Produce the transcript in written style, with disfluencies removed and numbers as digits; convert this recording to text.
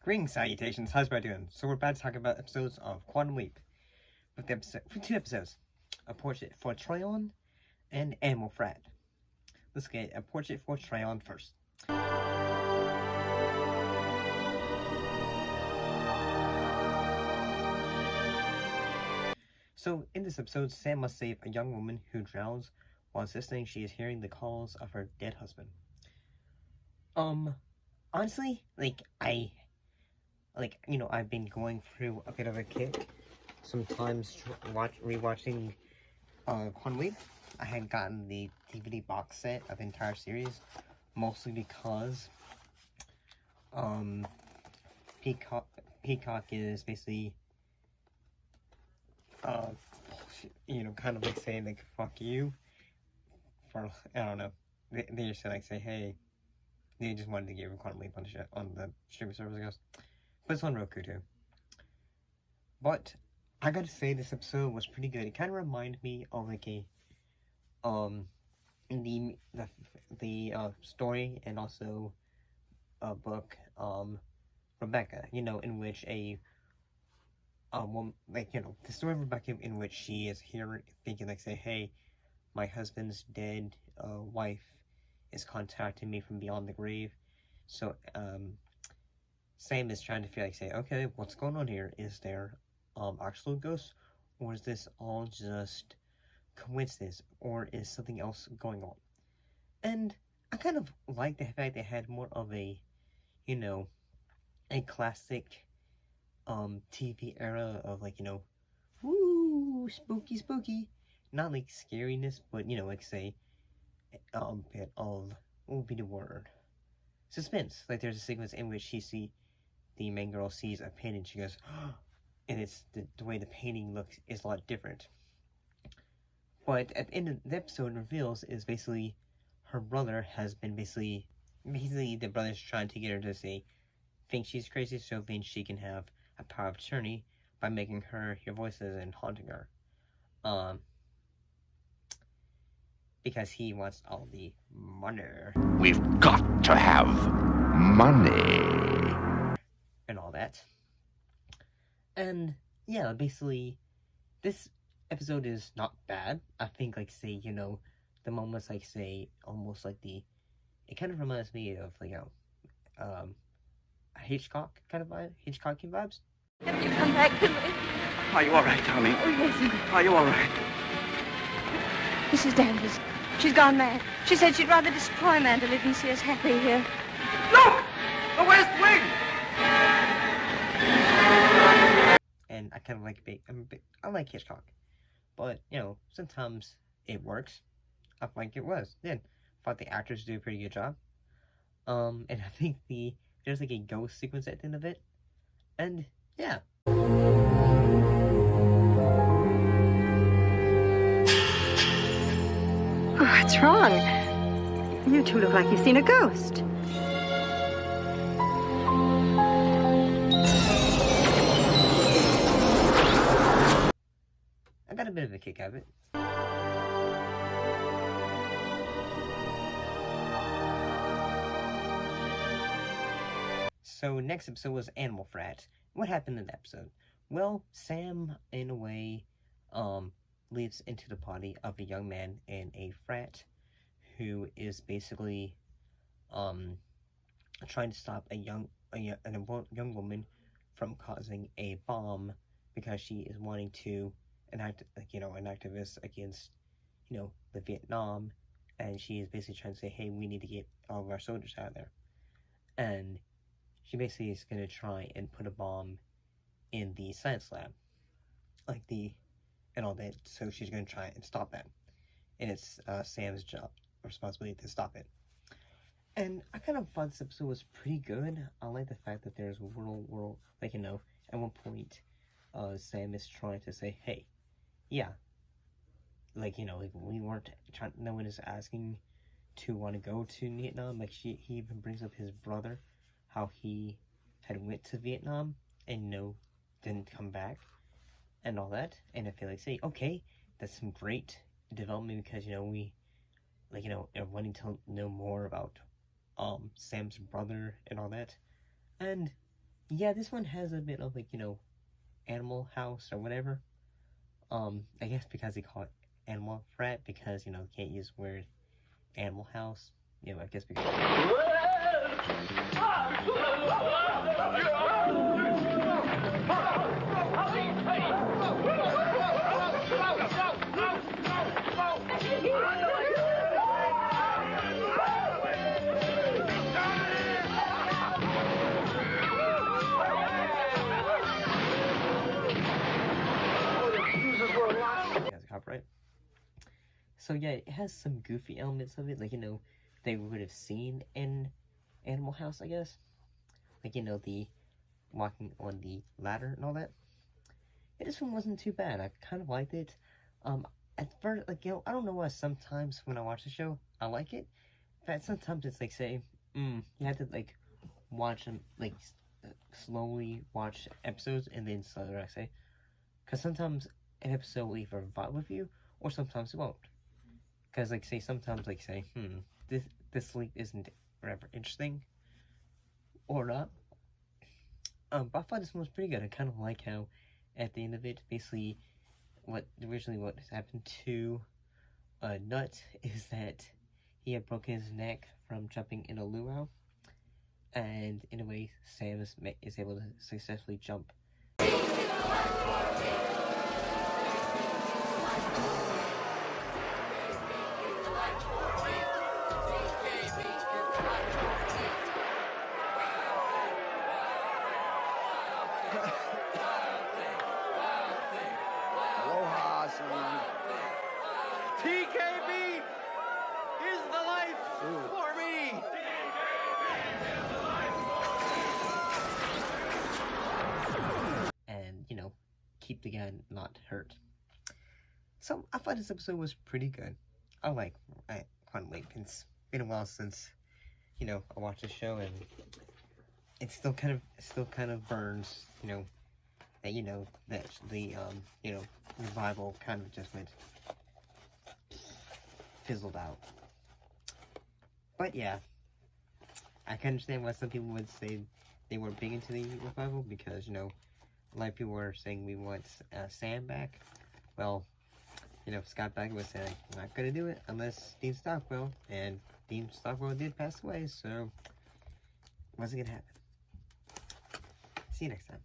Greetings, salutations, how's everybody doing? So we're about to talk about episodes of Quantum Leap. With two episodes. A Portrait for Troian and Animal Frat. Let's get A Portrait for Troian first. So in this episode, Sam must save a young woman who drowns while insisting she is hearing the calls of her dead husband. Honestly, I've been going through a bit of a kick. Sometimes rewatching Quantum Leap. I had gotten the DVD box set of the entire series, mostly because Peacock is basically kind of like saying like fuck you for, I don't know. They just said like say hey. They just wanted to give Quantum Leap on the streaming service, I guess. But it's on Roku too. But I gotta say, this episode was pretty good. It kind of reminded me of like a the story and also a book Rebecca. In which a woman, the story of Rebecca, in which she is here thinking like say, hey, my husband's dead wife is contacting me from beyond the grave. So Sam is trying to feel like say, okay, what's going on here? Is there actual ghosts, or is this all just coincidence, or is something else going on? And I kind of like the fact they had more of a a classic TV era of woo, spooky, not like scariness, but like say bit of, what would be the word, suspense. Like there's a sequence in which the main girl sees a painting, she goes, and it's the way the painting looks is a lot different. But at the end of the episode, reveals is basically her brother has been basically the brother's trying to get her to say think she's crazy, so then she can have a power of attorney by making her hear voices and haunting her. Because he wants all the money. We've got to have money. And all that. And yeah, basically, this episode is not bad. I think, the moments, almost like it kind of reminds me of, a Hitchcock kind of vibe, Hitchcockian vibes. Have you come back to me? Are you all right, darling? Oh, yes. Are you all right? Mrs. Danvers, she's gone mad. She said she'd rather destroy man to live and see us happy here. Look! The West Wing! And I kind of I like Hitchcock. But, sometimes it works. I think it was. Then, I thought the actors do a pretty good job. And I think there's a ghost sequence at the end of it. And, yeah. What's wrong? You two look like you've seen a ghost. I got a bit of a kick out of it. So next episode was Animal Frat. What happened in the episode? Well, Sam, in a way, leads into the body of a young man in a frat who is basically trying to stop a young woman from causing a bomb because she is wanting to enact an activist against the Vietnam, and she is basically trying to say, hey, we need to get all of our soldiers out of there. And she basically is going to try and put a bomb in the science lab, and all that, so she's going to try and stop that. And it's Sam's responsibility to stop it. And I kind of thought this episode was pretty good. I like the fact that there's world, at one point, Sam is trying to say, hey, yeah, we weren't trying, no one is asking to want to go to Vietnam. He even brings up his brother, how he had went to Vietnam and didn't come back and all that. And I feel like say, okay, that's some great development because we are wanting to know more about Sam's brother and all that. And yeah, this one has a bit of, like, you know, Animal House or whatever. I guess because they call it Animal Frat, because, you know, you can't use the word Animal House. You know, I guess because... Copyright. So yeah, it has some goofy elements of it, like, you know, they would have seen in Animal House, I guess. Like, you know, the walking on the ladder and all that. Yeah, this one wasn't too bad. I kind of liked it. At first, like, you know, I don't know why sometimes when I watch the show, I like it. But sometimes it's like, say, you have to, like, watch them, like, slowly watch episodes and then slowly, I say. Because sometimes an episode will either vibe with you, or sometimes it won't. Because, like, say, sometimes, like, say, this link isn't whatever interesting, or not. But I thought this one was pretty good. I kind of like how, at the end of it, basically, what happened to Nut is that he had broken his neck from jumping in a luau, and in a way, Sam is able to successfully jump. Aloha, son. TKB is the life for me. And, you know, keep the guy not hurt. So I thought this episode was pretty good. I can't wait. It's been a while since, you know, I watched the show, and it still kind of burns, you know, that, you know, that the you know, revival kind of just went fizzled out. But yeah, I can understand why some people would say they weren't big into the revival, because, you know, a lot of people were saying we want Sam back. Well, you know, Scott Bakula was saying, I'm not gonna do it unless Dean Stockwell, and Dean Stockwell did pass away, so it wasn't gonna happen. See you next time.